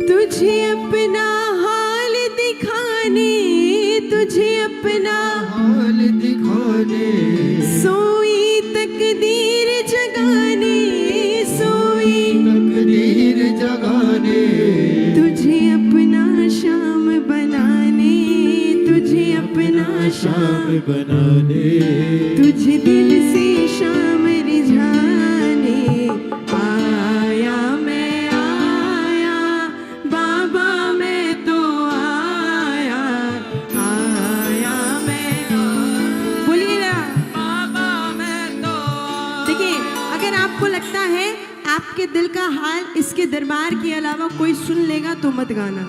तुझे अपना हाल दिखाने, तुझे अपना हाल दिखाने, सोई तकदीर जगाने, सोई तकदीर जगाने, तुझे अपना शाम बनाने, तुझे अपना शाम बनाने, तुझे दिल से शाम रिझाने आया मैं आया बाबा मैं तो आया, आया मैं बोलिए ना बाबा मैं तो। देखिए, अगर आपको लगता है आपके दिल का हाल इसके दरबार के अलावा कोई सुन लेगा तो मत गाना।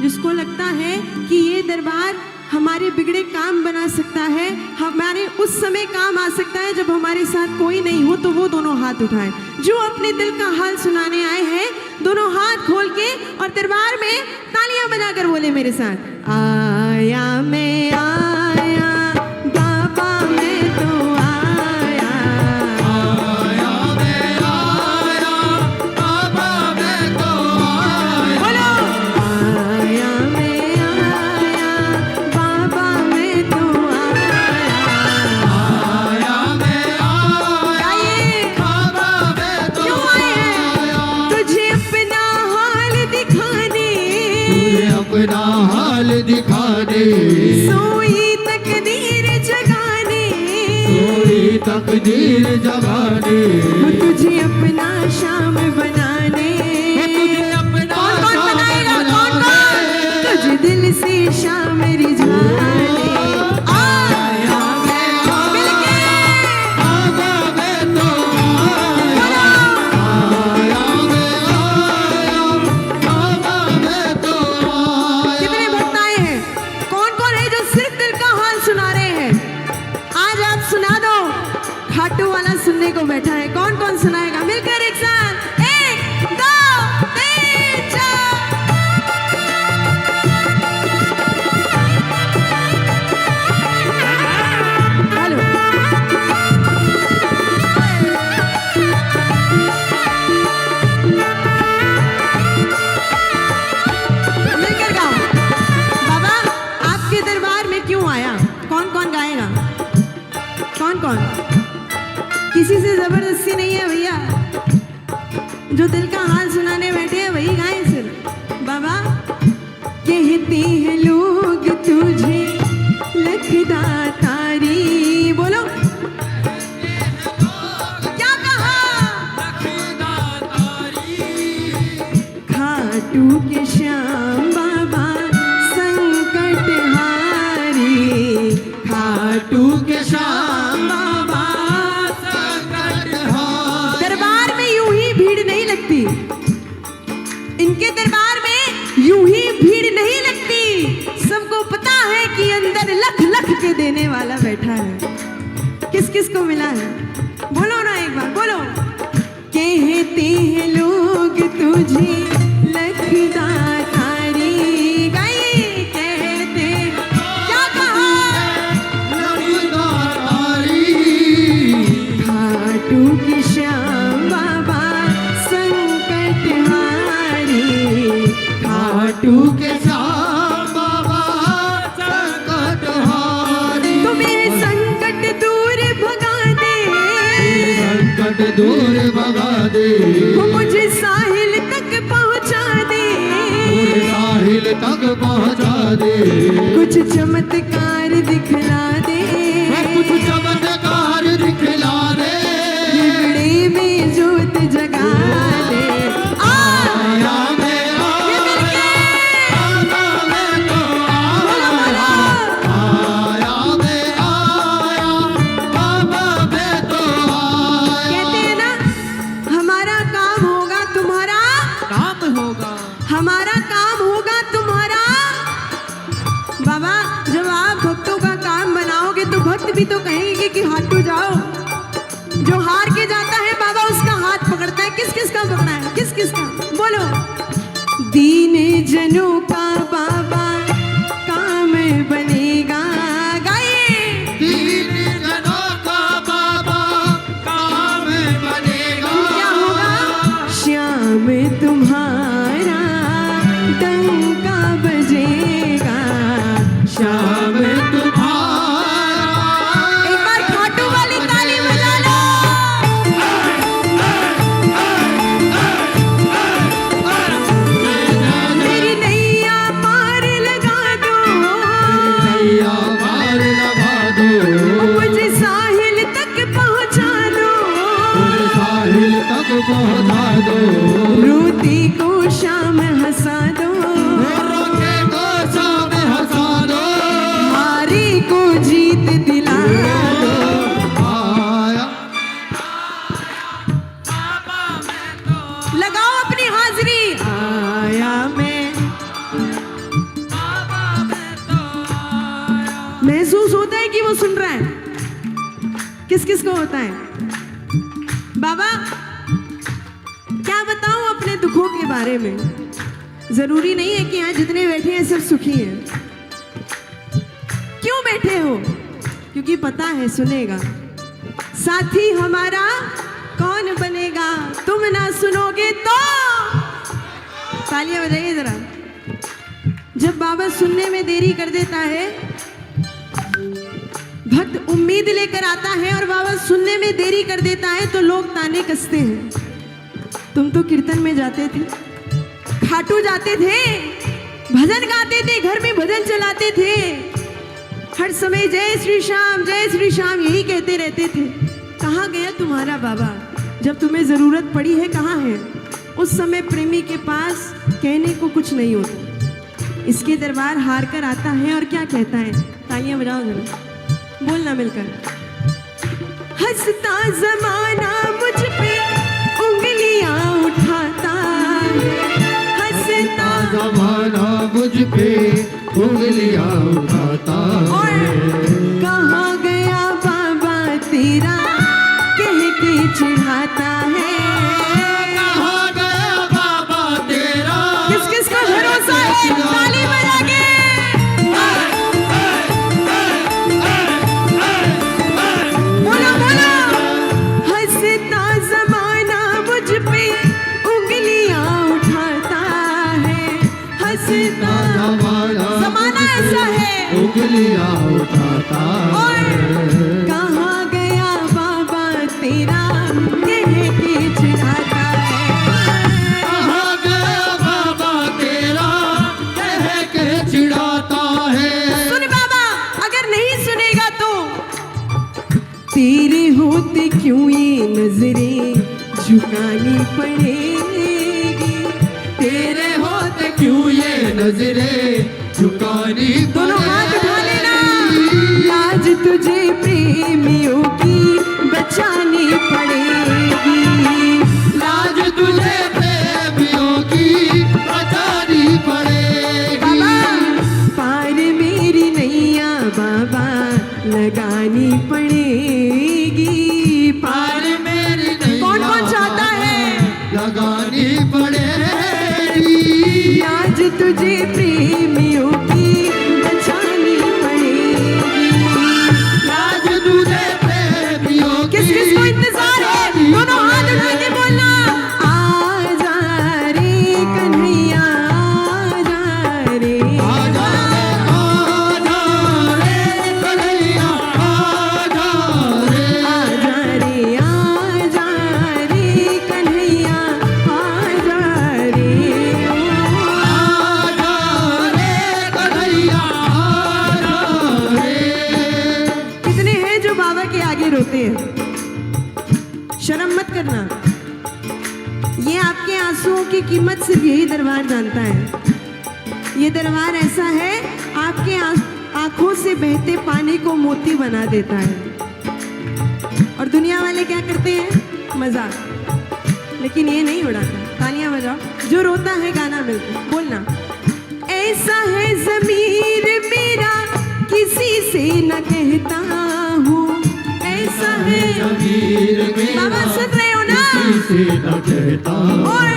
जिसको लगता है कि ये दरबार हमारे बिगड़े काम बना सकता है, हमारे उस समय काम आ सकता है जब हमारे साथ कोई नहीं हो, तो वो दोनों हाथ उठाएं। जो अपने दिल का हाल सुनाने आए हैं दोनों हाथ खोल के और दरबार में तालियां बजाकर बोले मेरे साथ, आया मैं आया बाबा मैं तो आया, आया मैं आया बाबा मैं तो आया, बोलो आया मैं आया बाबा मैं तो आया, आया मैं आया गाइए बाबा मैं तो क्यों आए हैं? तुझे अपना हाल दिखाने, तुझे अपना हाल दिखाने, सोई तकदीर जगाने, सोई तकदीर जगाने, वो तुझे अपना शाम बनाने, तुझे अपना कौन कौन शाम बनाएगा, कौन बनाने, कौन तुझे दिल से शाम रिझाने आया मैं मिलके बाबा मैं तो आया, आया मैं आया बाबा मैं तो आया। कितने भक्त आए हैं? कौन कौन है जो सिर्फ दिल का हाल सुना रहे हैं? आज आप सुना दो। खाटू वाला सुनने को बैठा है, कौन कौन सुनाएगा? मिलकर एक साथ 1 2 3 4। हेलो मिलकर गाओ। बाबा आपके दरबार में क्यों आया? कौन कौन गाएगा? कौन कौन? किसी से जबरदस्ती नहीं है भैया, जो दिल का हाल सुनाने बैठे हैं वही गाएं सिर्फ। बाबा कहते हैं लोग तुझे लखदातारी, बोलो क्या कहा? खाटू के श्याम बाबा संकट हारी, खाटू के श्याम बाबा। संकटहारी, दरबार में यूं ही भीड़ नहीं लगती, इनके दरबार में यूं ही भीड़ नहीं लगती। सबको पता है कि अंदर लख लख के देने वाला बैठा है। किस किस को मिला है? बोलो ना एक बार, बोलो। कहते हैं लोग तुझे लखदातारी, गाइए कहते क्या कहा? लखदातारी, खाटू की श्याम बाबा संकट हारी, खाटू के श्याम बाबा संकटहारी, तो मेरे संकट दूर भगा दे, संकट दूर भगा दे, वो मुझे साहिल तक पहुंचा दे, पूरे साहिल तक पहुंचा दे, कुछ चमत्कार दिखला दे, कुछ चमत्कार दिखला दे, बिगड़े में जोत जगा दे। आया मैं आया बाबा मैं तो आया, आया मैं आया बाबा मैं तो आया। कहते हैं ना, हमारा काम होगा तुम्हारा, काम होगा, हमारा काम होगा तुम्हारा। बाबा जब आप भक्तों का काम बनाओगे तो भक्त भी तो कहेंगे कि हाटू जाओ। जो हार के जाता है बाबा उसका हाथ पकड़ता है। किस किस का पकड़ा है? किस किस का? बोलो। दीन जनों का बाबा काम बनेगा, गाइए। दीन जनों का बाबा काम बनेगा, क्या होगा? श्याम तुम्हारा सुन रहा है? किस किस को होता है? बाबा क्या बताऊं अपने दुखों के बारे में? जरूरी नहीं है कि यहाँ जितने बैठे हैं सब सुखी हैं। क्यों बैठे हो? क्योंकि पता है सुनेगा। साथी हमारा कौन बनेगा? तुम ना सुनोगे तो। तालियां बजाइए जरा। जब बाबा सुनने में देरी कर देता है, भक्त उम्मीद लेकर आता है और बाबा सुनने में देरी कर देता है, तो लोग ताने कसते हैं। तुम तो कीर्तन में जाते थे, खाटू जाते थे, भजन गाते थे, घर में भजन चलाते थे, हर समय जय श्री श्याम यही कहते रहते थे। कहाँ गया तुम्हारा बाबा? जब तुम्हें जरूरत पड़ी है कहाँ है? उस समय प्रेमी के पास कहने को कुछ नहीं होता। इसके दरबार हार कर आता है और क्या कहता है? तालियां बजाओ जरा, बोलना मिलकर। हंसता जमाना मुझ पे उंगलियां उठाता है, हंसता जमाना मुझ पे उंगलियां उठाता है। कहाँ गया बाबा तेरा कह के चिढ़ाता है। कहाँ गया बाबा तेरा? किस किस का भरोसा है? ताली बजा के। बोलो बोलो। हंसता जमाना मुझ पे उंगलियां उठाता है, हंसता जमाना ऐसा है उंगलियां उठाता है। कहाँ गया बाबा तेरा कह के चिढ़ाता है। कहाँ गया बाबा तेरा कह के चिढ़ाता है। सुन बाबा, अगर नहीं सुनेगा तो तेरे होते क्यों ये नजरें झुकानी पड़ेगी? तेरे होते क्यों ये नजरें झुकानी दोनों हाथ उठा लेना। लाज तुझे प्रेमियों की बचानी पड़ेगी। लाज तुझे प्रेमियों की बचानी पड़ेगी। बाबा पार मेरी नैया बाबा लगानी पड़ेगी। पार मेरी नैया कौन कौन चाहता है? लगानी पड़ेगी। लाज तुझे प्रेमियों की बचानी पड़ेगी। लाज तुझे प्रेमियों की किस किस को इंतजार है? दोनों हाथ उठा के बोलना। आजा रे कन्हैया, आजा रे, आजा रे कन्हैया, आजा रे। आजा रे, आजा रे कन्हैया, आजा रे। आजा रे कन्हैया, आजा रे। कितने हैं जो बाबा के आगे रोते हैं? शर्म मत करना। ये आपके आंसुओं की कीमत सिर्फ यही दरबार जानता है। ये दरबार ऐसा है, आपके आंखों से बहते पानी को मोती बना देता है। और दुनिया वाले क्या करते हैं? मजाक। लेकिन ये नहीं उड़ाता। तालियां बजाओ। जो रोता है गाना मिलकर बोलना। ऐसा है ज़मीर मेरा किसी से न कहता हूँ, ऐसा है ज़मीर मेरा बाबा सुन रहे हो ना? किसी से न कहता और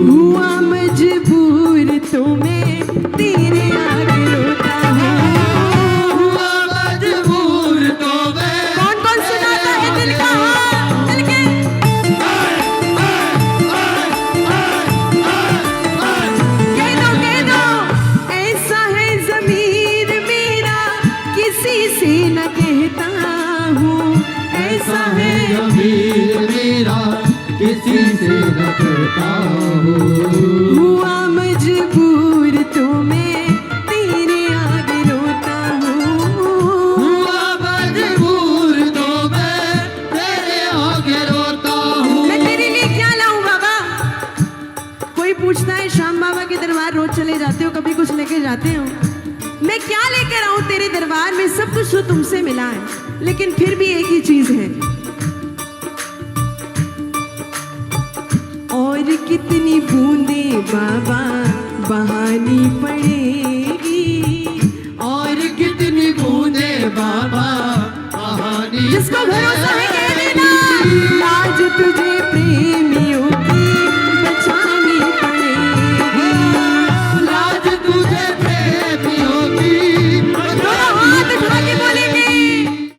हुआ मजबूर तो मैं तेरे आगे रोता हूँ। हुआ मजबूर तो मैं कौन कौन सुनाता है दिल का हाल? दिल के कह दो ऐसा है ज़मीर मेरा किसी से न कहता हूँ, ऐसा है ज़मीर मेरा किसी से न कहता हूँ। हुआ मजबूर तो मैं तेरे आगे रोता हूँ। हुआ मजबूर तो मैं तेरे आगे रोता हूँ। मैं तेरे लिए क्या लाऊं बाबा? कोई पूछता है श्याम बाबा के दरबार रोज चले जाते हो, कभी कुछ लेके जाते हो? मैं क्या लेकर आऊं तेरे दरबार में? सब कुछ तो तुमसे मिला है, लेकिन फिर भी एक ही चीज है। और कितनी बूंदे बाबा